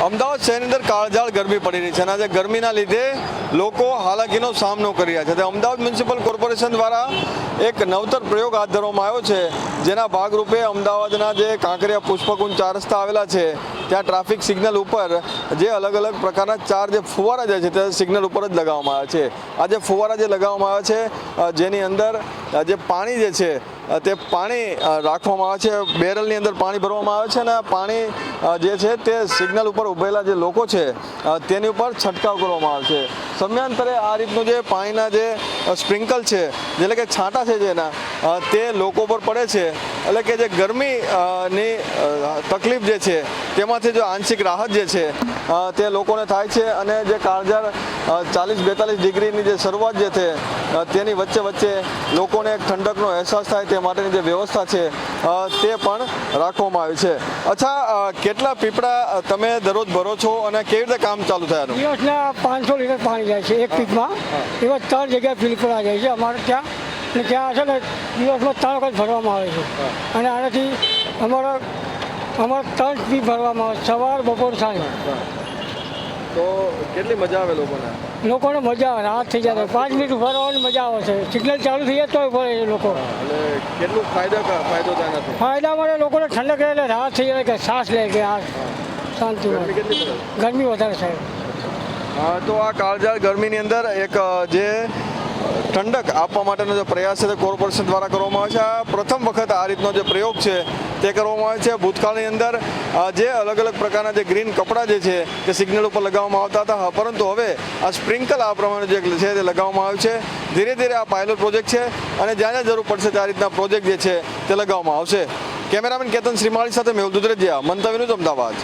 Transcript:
અમદાવાદ શહેરની અંદર કાળઝાળ ગરમી પડી રહી છે અને આજે ગરમીના લીધે લોકો હાલાકીનો સામનો કરી રહ્યા છે. તે અમદાવાદ મ્યુનિસિપલ કોર્પોરેશન દ્વારા એક નવતર પ્રયોગ હાથ ધરવામાં આવ્યો છે, જેના ભાગરૂપે અમદાવાદના જે કાંકરિયા પુષ્પકુંજ 4 રસ્તા આવેલા છે ત્યાં ટ્રાફિક સિગ્નલ ઉપર જે અલગ અલગ પ્રકારના 4 જે ફુવારા જે છે તે સિગ્નલ ઉપર જ લગાવવામાં આવ્યા છે. આ જે ફુવારા જે લગાવવામાં આવ્યા છે જેની અંદર જે પાણી જે છે તે પાણી રાખવામાં આવે છે, બેરલની અંદર પાણી ભરવામાં આવે છે અને પાણી જે છે તે સિગ્નલ ઉપર ઉભેલા જે લોકો છે તેની ઉપર છંટકાવ કરવામાં આવે છે. સમયાંતરે આ રીતનું જે પાણીના જે સ્પ્રિંકલ છે એટલે કે છાંટા છે જેના તે લોકો પર પડે છે, એટલે કે જે ગરમીની તકલીફ જે છે તેમાંથી જો આંશિક રાહત જે છે તે લોકોને થાય છે અને જે કાળઝાળ 40-42 ડિગ્રીની જે શરૂઆત જે છે તેની વચ્ચે લોકોને એક ઠંડકનો અહેસાસ થાય તે માટેની જે વ્યવસ્થા છે તે પણ રાખવામાં આવી છે. અચ્છા, કેટલા પીપળા તમે દરરોજ ભરો છો અને કેવી રીતે કામ ચાલુ થયાનું? દિવસના 500 લીટર પાણી જાય છે એક પીપમાં. એવા 3 જગ્યાએ ફિલ કરવા જાય છે અમારે ત્યાં, અને ત્યાં છે ને દિવસમાં 3 વખત ભરવામાં આવે છે. અને આનાથી અમારા 3 પીપ ભરવામાં આવે, સવાર, બપોર, સાંજ. તો કેટલી મજા આવે લોકોને મજા આવે, રાહત થઈ જાય. 5 મિનિટ ઉભા રહેવાની મજા આવે છે. સિગ્નલ ચાલુ થઈ જાય તોય ભરે લોકો. કેટલું ફાયદો થાય નથી? ફાયદા મળે, લોકોને ઠંડક રહે એટલે રાહત થઈ જાય, કે શ્વાસ લે કે આ શાંતિ મળે. ગરમી વધારે થાય. તો આ કાળઝાળ ગરમીની અંદર એક જે ઠંડક આપવા માટેનો જે પ્રયાસ છે તે કોર્પોરેશન દ્વારા કરવામાં આવે છે. આ પ્રથમ વખત આ રીતનો જે પ્રયોગ છે તે કરવામાં આવે છે. ભૂતકાળની અંદર જે અલગ અલગ પ્રકારના જે ગ્રીન કપડાં જે છે તે સિગ્નલ ઉપર લગાવવામાં આવતા હતા, પરંતુ હવે આ સ્પ્રિંકલ આ પ્રમાણે જે છે તે લગાવવામાં આવ્યું છે. ધીરે ધીરે આ પાયલોટ પ્રોજેક્ટ છે અને જ્યાં જ્યાં જરૂર પડશે તે આ રીતના પ્રોજેક્ટ જે છે તે લગાવવામાં આવશે. કેમેરામેન કેતન શ્રીમાળી સાથે મેહુલ દુધરેજિયા, મંતવ્ય ન્યૂઝ, અમદાવાદ.